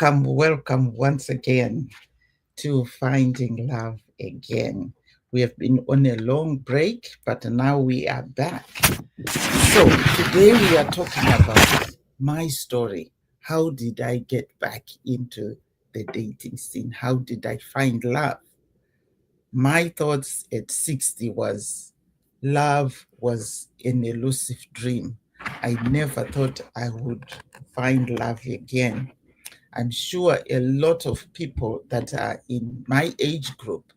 Welcome once again to Finding Love Again. We have been on a long break, but now we are back. So today we are talking about my story. How did I get back into the dating scene? How did I find love? My thoughts at 60 was love was an elusive dream. I never thought I would find love again. I'm sure a lot of people that are in my age group,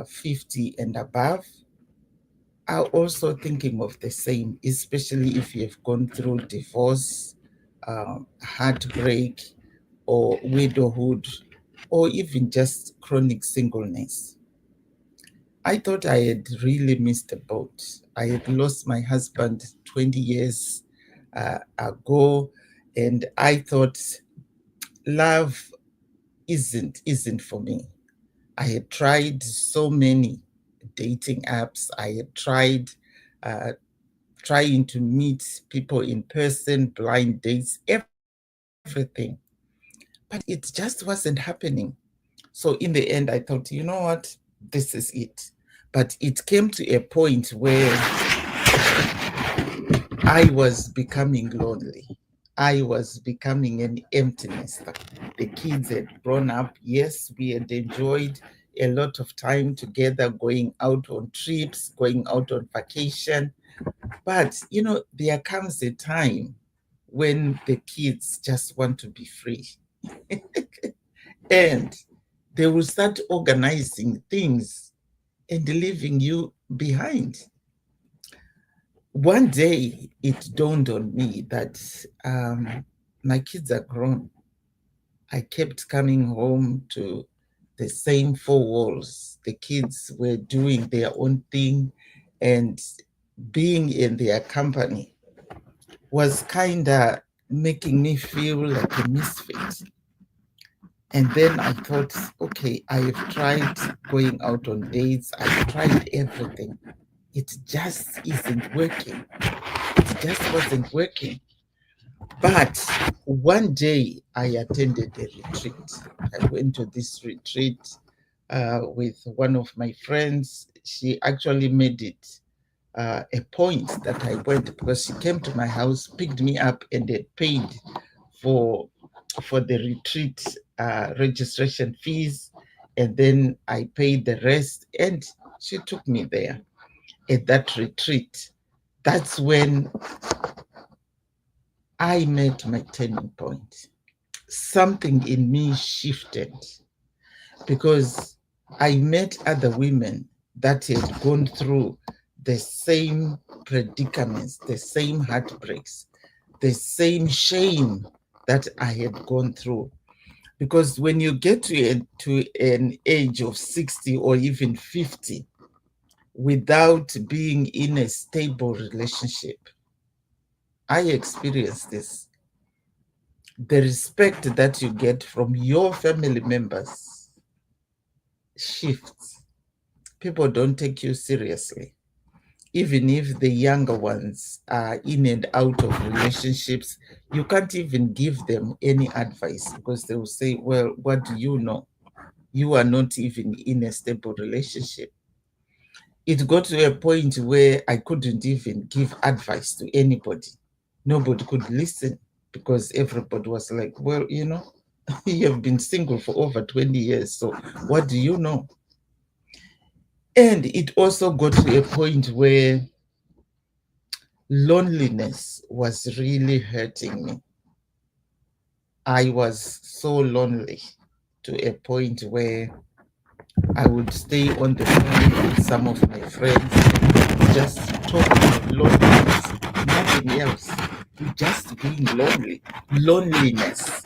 50 and above, are also thinking of the same, especially if you've gone through divorce, heartbreak, or widowhood, or even just chronic singleness. I thought I had really missed the boat. I had lost my husband 20 years ago, and I thought love isn't for me. I had tried so many dating apps. I had tried trying to meet people in person, blind dates, everything. But it just wasn't happening. So in the end, I thought, you know what? This is it. But it came to a point where I was becoming lonely. I was becoming an empty nester. The kids had grown up. Yes, we had enjoyed a lot of time together, going out on trips, going out on vacation. But, there comes a time when the kids just want to be free. And they will start organizing things and leaving you behind. One day it dawned on me that my kids are grown. I kept coming home to the same four walls. The kids were doing their own thing, and being in their company was kind of making me feel like a misfit. And then I thought, okay, I have tried going out on dates, I've tried everything. It just isn't working. It just wasn't working. But one day I attended a retreat. I went to this retreat with one of my friends. She actually made it a point that I went because she came to my house, picked me up, and had paid for the retreat registration fees. And then I paid the rest, and she took me there at that retreat. That's when I met my turning point. Something in me shifted because I met other women that had gone through the same predicaments, the same heartbreaks, the same shame that I had gone through. Because when you get to an age of 60 or even 50 without being in a stable relationship, I experienced this. The respect that you get from your family members shifts. People don't take you seriously. Even if the younger ones are in and out of relationships, you can't even give them any advice because they will say, well, what do you know? You are not even in a stable relationship. It got to a point where I couldn't even give advice to anybody. Nobody could listen because everybody was like, well, you have been single for over 20 years, so what do you know? And it also got to a point where loneliness was really hurting me. I was so lonely to a point where I would stay on the phone with some of my friends, just talk about loneliness, nothing else. just being lonely. Loneliness.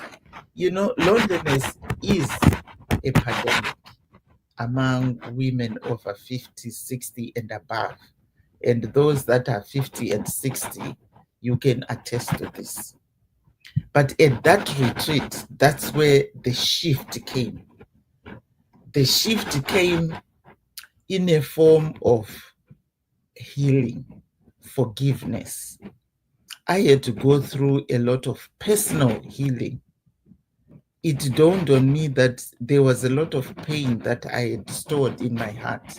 You know, loneliness is a pandemic among women over 50, 60, and above. And those that are 50 and 60, you can attest to this. But at that retreat, that's where the shift came. The shift came in a form of healing, forgiveness. I had to go through a lot of personal healing. It dawned on me that there was a lot of pain that I had stored in my heart.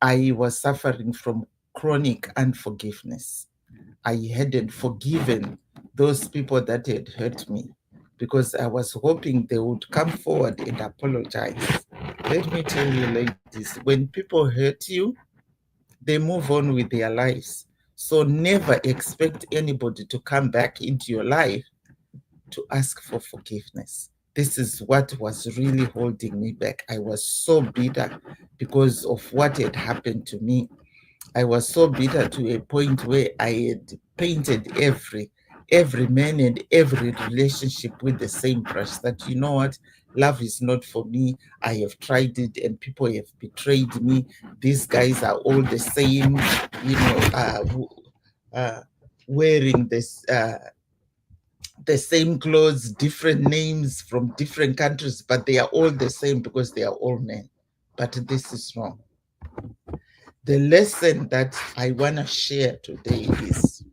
I was suffering from chronic unforgiveness. I hadn't forgiven those people that had hurt me because I was hoping they would come forward and apologize. Let me tell you, ladies, when people hurt you, they move on with their lives. So never expect anybody to come back into your life to ask for forgiveness. This is what was really holding me back. I was so bitter because of what had happened to me. I was so bitter to a point where I had painted every man and every relationship with the same brush, that you know what, love is not for me. I have tried it and people have betrayed me. These guys are all the same, you know, uh, wearing this the same clothes, different names from different countries, but they are all the same because they are all men. But this is wrong. The lesson that I want to share today is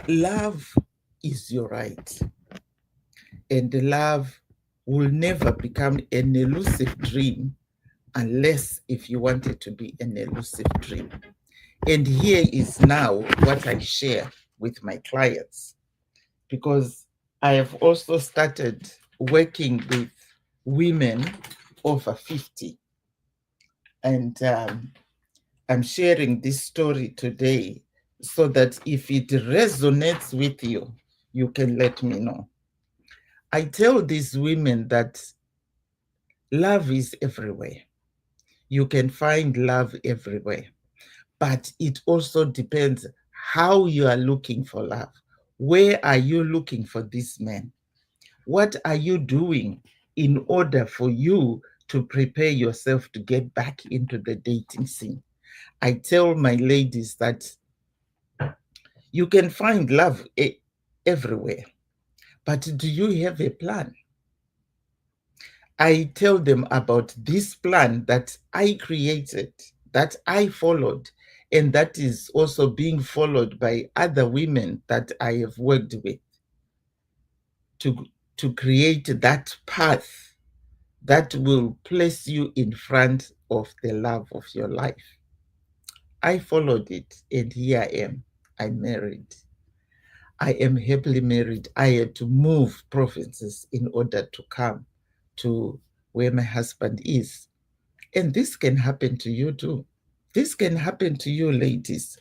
love is your right. And love will never become an elusive dream unless if you want it to be an elusive dream. And here is now what I share with my clients, because I have also started working with women over 50. And I'm sharing this story today so that if it resonates with you, you can let me know. I tell these women that love is everywhere. You can find love everywhere, but it also depends how you are looking for love. Where are you looking for this man? What are you doing in order for you to prepare yourself to get back into the dating scene? I tell my ladies that you can find love everywhere, but do you have a plan? I tell them about this plan that I created, that I followed, and that is also being followed by other women that I have worked with to, to create that path that will place you in front of the love of your life. I followed it, and here I am. I'm married. I am happily married. I had to move provinces in order to come to where my husband is. And this can happen to you too. This can happen to you, ladies.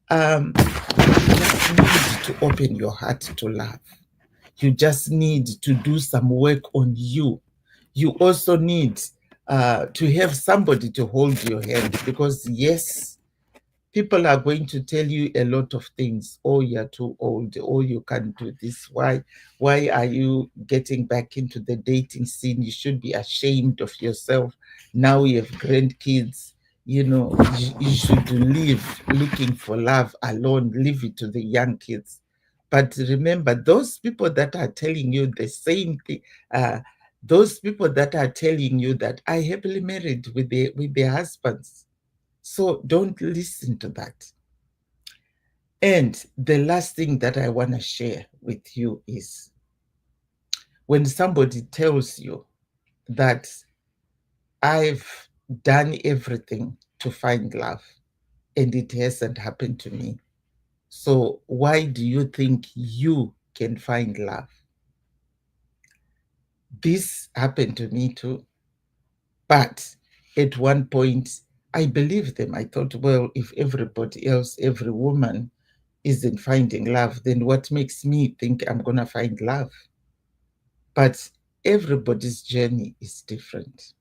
You just need to open your heart to love. You just need to do some work on you. You also need to have somebody to hold your hand, because yes, people are going to tell you a lot of things. Oh, you're too old. Oh, you can't do this. Why are you getting back into the dating scene? You should be ashamed of yourself. Now you have grandkids. You know, you should live looking for love alone. Leave it to the young kids. But remember, those people that are telling you the same thing, those people that are telling you that I happily married with their husbands, so don't listen to that. And the last thing that I want to share with you is when somebody tells you that I've done everything to find love and it hasn't happened to me, so why do you think you can find love? This happened to me too. But at one point, I believed them. I thought, well, if everybody else, every woman isn't finding love, then what makes me think I'm going to find love? But everybody's journey is different.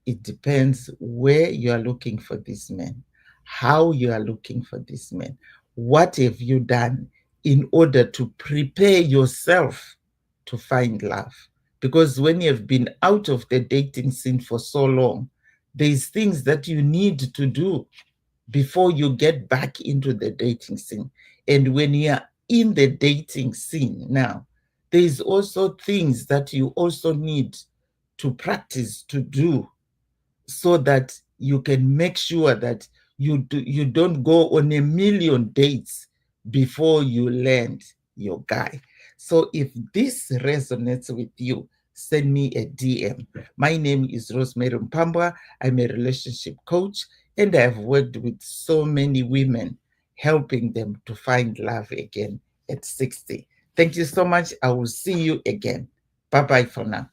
It depends where you are looking for this man, how you are looking for this man, What have you done in order to prepare yourself to find love? Because when you have been out of the dating scene for so long, there's things that you need to do before you get back into the dating scene. And when you are in the dating scene now, there's also things that you also need to practice to do so that you can make sure that you don't go on a million dates before you land your guy. So if this resonates with you, send me a DM. My name is Rosemary Mpambwa. I'm a relationship coach, and I've worked with so many women, helping them to find love again at 60. Thank you so much. I will see you again. Bye-bye for now.